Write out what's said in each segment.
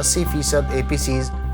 80% APCs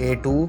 A2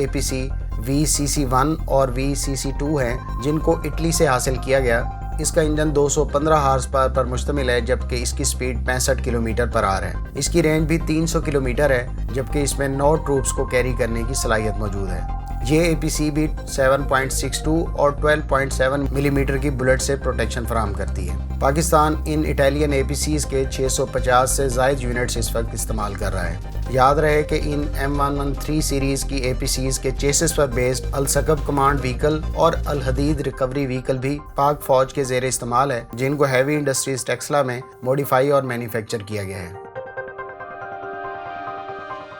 APC VCC1 اور VCC2 ہیں جن کو اٹلی سے حاصل کیا گیا۔ اس کا انجن 215 ہارس پاور پر مشتمل ہے جبکہ اس کی سپیڈ 65 کلومیٹر پر آور ہے۔ اس کی رینج بھی 300 کلومیٹر ہے جبکہ اس میں 9 ٹروپس کو کیری کرنے کی صلاحیت موجود ہے۔ یہ APC بھی 7.62 اور 12.7 ملی میٹر کی بلٹ سے پروٹیکشن فراہم کرتی ہے۔ پاکستان ان اٹالین APCs کے 650 سے زائد یونٹس اس وقت استعمال کر رہا ہے۔ یاد رہے کہ ان M113 سیریز کی APCs کے چیسز پر بیسڈ الثقب کمانڈ وہیکل اور الحدید ریکوری وہیکل بھی پاک فوج کے زیر استعمال ہے جن کو ہیوی انڈسٹریز ٹیکسلا میں موڈیفائی اور مینوفیکچر کیا گیا ہے۔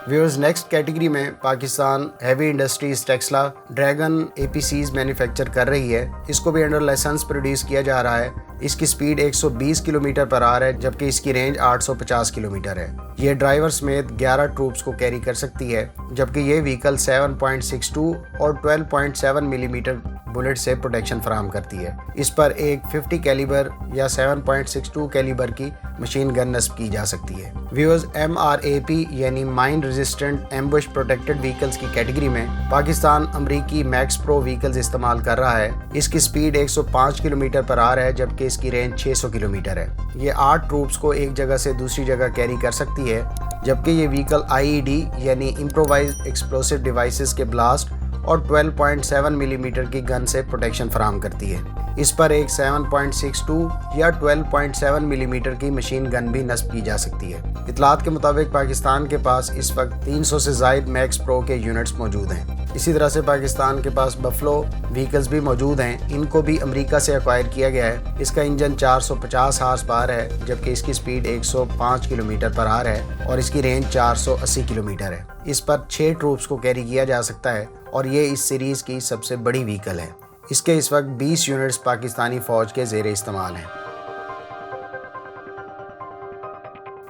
ویورز، نیکسٹ کیٹیگری میں Pakistan heavy industries Taxila dragon APCs manufacture کر رہی ہے۔ اس کو بھی انڈر لائسنس پروڈیوس کیا جا رہا ہے۔ اس کی سپیڈ 120 کلومیٹر پر آور ہے جبکہ اس کی رینج 850 کلومیٹر ہے۔ یہ ڈرائیور سمیت 11 ٹروپس کو کیری کر سکتی ہے جبکہ یہ وہیکل 7.62 اور 12.7 ملی میٹر بلٹ سے پروٹیکشن فراہم کرتی ہے۔ اس پر ایک 50 کیلیبر یا 7.62 کیلیبر کی مشین گن نصب کی جا سکتی ہے۔ ویورز، MRAP یعنی mine resistant ambush protected vehicles کی کیٹیگری میں پاکستان امریکی میکس پرو وہیکلز استعمال کر رہا ہے۔ اس کی سپیڈ 105 کلومیٹر پر آور ہے جبکہ اس کی رینج 600 کلومیٹر ہے۔ یہ 8 ٹروپس کو ایک جگہ سے دوسری جگہ کیری کر سکتی ہے جبکہ یہ وہیکل IED یعنی امپرووائزڈ ایکسپلوسیو ڈیوائسز کے بلاسٹ اور 12.7 ملی میٹر کی گن سے پروٹیکشن فراہم کرتی ہے۔ اس پر ایک 7.62 یا 12.7 ملی میٹر کی مشین گن بھی نصب کی جا سکتی ہے۔ اطلاعات کے مطابق پاکستان کے پاس اس وقت 300 سے زائد میکس پرو کے یونٹس موجود ہیں۔ اسی طرح سے پاکستان کے پاس بفلو وہیکلز بھی موجود ہیں۔ ان کو بھی امریکہ سے ایکوائر کیا گیا ہے۔ اس کا انجن 450 ہارس پاور ہے جبکہ اس کی سپیڈ 105 کلومیٹر پر آور ہے اور اس کی رینج 480 کلومیٹر ہے۔ اس پر 6 ٹروپس کو کیری کیا جا سکتا ہے اور یہ اس سیریز کی سب سے بڑی وہیکل ہے۔ اس کے اس وقت 20 یونٹس پاکستانی فوج کے زیر استعمال ہیں۔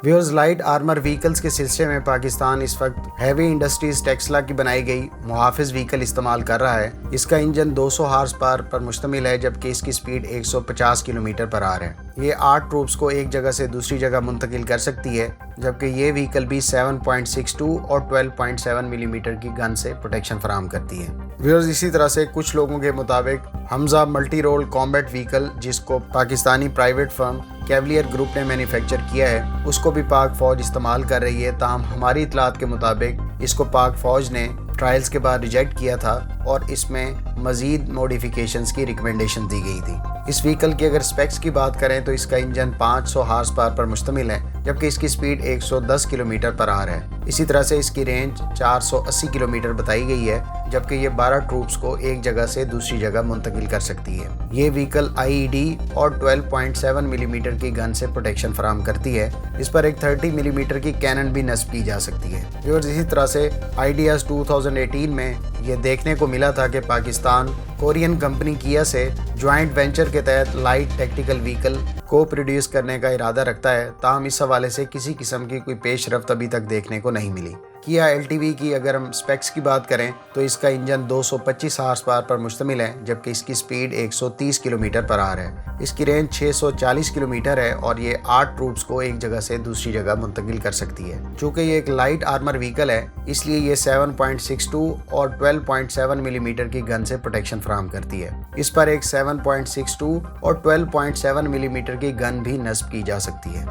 ویورز، لائٹ آرمر وہیکلز کے سلسلے میں پاکستان اس وقت ہیوی انڈسٹریز ٹیکسلا کی بنائی گئی محافظ وہیکل استعمال کر رہا ہے۔ اس کا انجن 200 ہارس پاور پر مشتمل ہے جبکہ اس کی سپیڈ 150 کلومیٹر پر آور ہے۔ یہ 8 ٹروپس کو ایک جگہ سے دوسری جگہ منتقل کر سکتی ہے جبکہ یہ وہیکل بھی 7.62 اور 12.7 ملی میٹر کی گن سے پروٹیکشن فراہم کرتی ہے۔ ویورز، اسی طرح سے کچھ لوگوں کے مطابق حمزہ ملٹی رول کامبیٹ وہیکل جس کو پاکستانی پرائیویٹ فرم کیولیئر گروپ نے مینوفیکچر کیا ہے اس کو بھی پاک فوج استعمال کر رہی ہے، تاہم ہماری اطلاعات کے مطابق اس کو پاک فوج نے ٹرائلز کے بعد ریجیکٹ کیا تھا اور اس میں مزید موڈیفیکیشنز کی ریکمنڈیشن دی گئی تھی۔ اس وہیکل کی اگر سپیکس کی بات کریں تو اس کا انجن 500 ہارس پاور پر مشتمل ہے جبکہ اس کی سپیڈ 110 کلومیٹر پر آور ہے۔ اسی طرح سے اس کی رینج 480 کلومیٹر بتائی گئی ہے جبکہ یہ 12 ٹروپس کو ایک جگہ سے دوسری جگہ منتقل کر سکتی ہے۔ یہ وہیکل IED اور 12.7 ملی میٹر کی گن سے پروٹیکشن فراہم کرتی ہے۔ اس پر ایک 30 ملی میٹر کی کینن بھی نصب کی جا سکتی ہے۔ ویورز، اسی طرح سے آئیڈیاز 2018 میں یہ دیکھنے کو ملا تھا کہ پاکستان کورین کمپنی کیا سے جوائنٹ وینچر کے تحت لائٹ ٹیکٹیکل وہیکل کو پروڈیوس کرنے کا ارادہ رکھتا ہے، تاہم اس حوالے سے کسی قسم کی کوئی پیش رفت ابھی تک دیکھنے کو نہیں ملی۔ کیا LTV کی اگر ہم سپیکس کی بات کریں تو اس کا انجن 225 ہارس پاور پر مشتمل ہے جبکہ اس کی سپیڈ 130 کلومیٹر پر آور ہے۔ اس کی رینج 640 کلومیٹر ہے اور یہ 8 ٹروپس کو ایک جگہ سے دوسری جگہ منتقل کر سکتی ہے۔ چونکہ یہ ایک لائٹ آرمر وہیکل ہے اس لیے یہ 7.62 اور 12.7 ملی میٹر کی گن سے پروٹیکشن فراہم کرتی ہے۔ اس پر ایک 7.62 اور 12.7 ملی میٹر کی گن بھی نصب کی جا سکتی ہے۔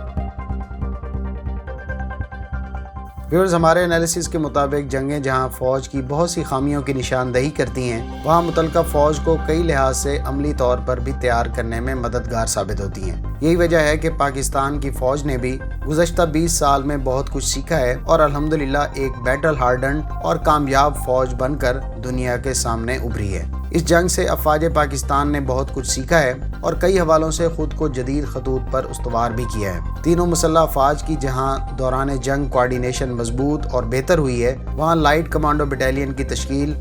ویورز، ہمارے انالیسس کے مطابق جنگیں جہاں فوج کی بہت سی خامیوں کی نشاندہی کرتی ہیں وہاں متعلقہ فوج کو کئی لحاظ سے عملی طور پر بھی تیار کرنے میں مددگار ثابت ہوتی ہیں۔ یہی وجہ ہے کہ پاکستان کی فوج نے بھی گزشتہ 20 سال میں بہت کچھ سیکھا ہے اور الحمدللہ ایک بیٹل ہارڈنڈ اور کامیاب فوج بن کر دنیا کے سامنے ابھری ہے۔ اس جنگ سے افواج پاکستان نے بہت کچھ سیکھا ہے اور کئی حوالوں سے خود کو جدید خطوط پر استوار بھی کیا ہے۔ تینوں مسلح افواج کی جہاں دوران جنگ کوارڈینیشن مضبوط اور بہتر ہوئی ہے، وہاں لائٹ کمانڈو بٹالین کی تشکیل،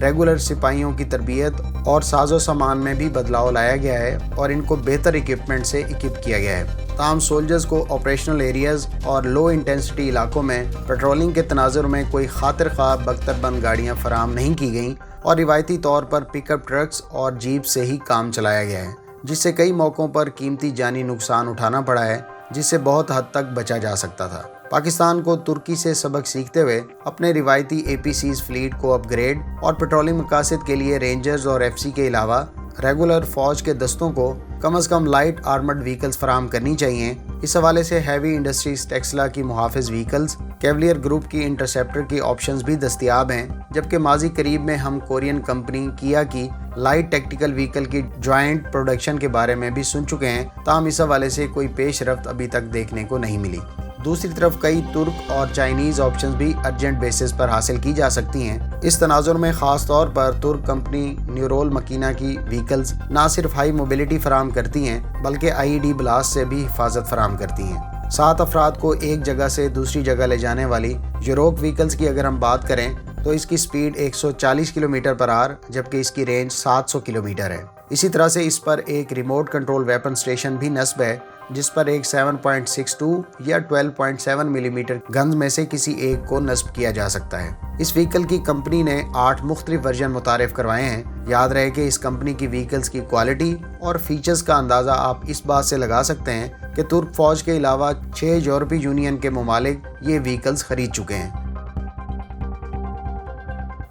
ریگولر سپاہیوں کی تربیت اور ساز و سامان میں بھی بدلاؤ لایا گیا ہے اور ان کو بہتر اکوپمنٹ سے اکوپ کیا گیا ہے۔ تاہم سولجرز کو آپریشنل ایریاز اور لو انٹینسٹی علاقوں میں پیٹرولنگ کے تناظر میں کوئی خاطر خواہ بختر بند گاڑیاں فراہم نہیں کی گئیں اور روایتی طور پر پک اپ ٹرکس اور جیپ سے ہی کام چلایا گیا ہے، جس سے کئی موقعوں پر قیمتی جانی نقصان اٹھانا پڑا ہے، جس سے بہت حد تک بچا جا سکتا تھا۔ پاکستان کو ترکی سے سبق سیکھتے ہوئے اپنے روایتی APCs فلیٹ کو اپ گریڈ اور پیٹرولنگ مقاصد کے لیے رینجرز اور FC کے علاوہ ریگولر فوج کے دستوں کو کم از کم لائٹ آرمرڈ وہیکلز فراہم کرنی چاہیے۔ اس حوالے سے ہیوی انڈسٹریز ٹیکسلا کی محافظ وہیکلز، کیولیئر گروپ کی انٹرسیپٹر کی آپشنز بھی دستیاب ہیں، جبکہ ماضی قریب میں ہم کورین کمپنی کیا کی لائٹ ٹیکٹیکل وہیکل کی جوائنٹ پروڈکشن کے بارے میں بھی سن چکے ہیں، تاہم اس حوالے سے کوئی پیش رفت ابھی تک دیکھنے کو نہیں ملی۔ دوسری طرف کئی ترک اور چائنیز آپشنز بھی ارجنٹ بیسس پر حاصل کی جا سکتی ہیں۔ اس تناظر میں خاص طور پر ترک کمپنی نیورول مکینہ کی وہیکلز نہ صرف ہائی موبلٹی فراہم کرتی ہیں بلکہ IED بلاسٹ سے بھی حفاظت فراہم کرتی ہیں۔ 7 افراد کو ایک جگہ سے دوسری جگہ لے جانے والی یوروک وہیکلز کی اگر ہم بات کریں تو اس کی سپیڈ 140 کلومیٹر پر آور جبکہ اس کی رینج 700 کلومیٹر ہے۔ اسی طرح سے اس پر ایک ریموٹ کنٹرول ویپن اسٹیشن بھی نصب ہے جس پر ایک 7.62 یا 12.7 ملی میٹر گنز میں سے کسی ایک کو نصب کیا جا سکتا ہے۔ اس وہیکل کی کمپنی نے 8 مختلف ورژن متعارف کروائے ہیں۔ یاد رہے کہ اس کمپنی کی وہیکلز کی کوالٹی اور فیچرز کا اندازہ آپ اس بات سے لگا سکتے ہیں کہ ترک فوج کے علاوہ 6 یورپی یونین کے ممالک یہ وہیکلز خرید چکے ہیں،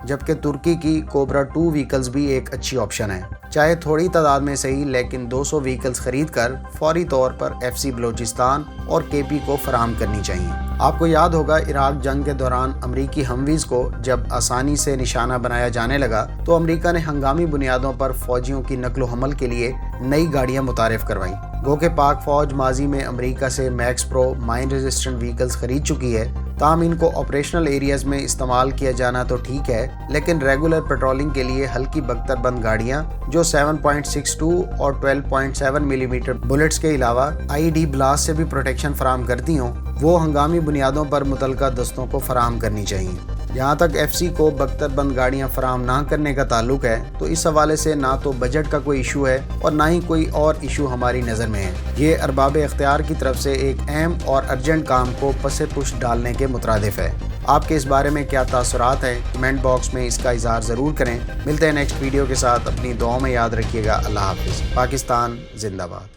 جبکہ ترکی کی کوبرا 2 وہیکلز بھی ایک اچھی آپشن ہے۔ چاہے تھوڑی تعداد میں صحیح، لیکن 200 وہیکلز خرید کر فوری طور پر FC بلوچستان اور KP کو فراہم کرنی چاہیے۔ آپ کو یاد ہوگا عراق جنگ کے دوران امریکی ہمویز کو جب آسانی سے نشانہ بنایا جانے لگا تو امریکہ نے ہنگامی بنیادوں پر فوجیوں کی نقل و حمل کے لیے نئی گاڑیاں متعارف کروائیں۔ گو کہ پاک فوج ماضی میں امریکہ سے میکس پرو مائن ریزسٹنٹ وہیکلز خرید چکی ہے، تاہم ان کو آپریشنل ایریاز میں استعمال کیا جانا تو ٹھیک ہے، لیکن ریگولر پیٹرولنگ کے لیے ہلکی بختر بند گاڑیاں جو 7.62 اور 12.7 ملی میٹر بلٹس کے علاوہ IED بلاسٹ سے بھی پروٹیکشن فراہم کرتی ہوں، وہ ہنگامی بنیادوں پر متعلقہ دستوں کو فراہم کرنی چاہیے۔ جہاں تک FC کو بختر بند گاڑیاں فراہم نہ کرنے کا تعلق ہے تو اس حوالے سے نہ تو بجٹ کا کوئی ایشو ہے اور نہ ہی کوئی اور ایشو ہماری نظر میں ہے۔ یہ ارباب اختیار کی طرف سے ایک اہم اور ارجنٹ کام کو پس پش ڈالنے کے مترادف ہے۔ آپ کے اس بارے میں کیا تاثرات ہیں؟ کمنٹ باکس میں اس کا اظہار ضرور کریں۔ ملتے ہیں نیکسٹ ویڈیو کے ساتھ، اپنی دعاؤں میں یاد رکھیے گا۔ اللہ حافظ۔ پاکستان زندہ باد۔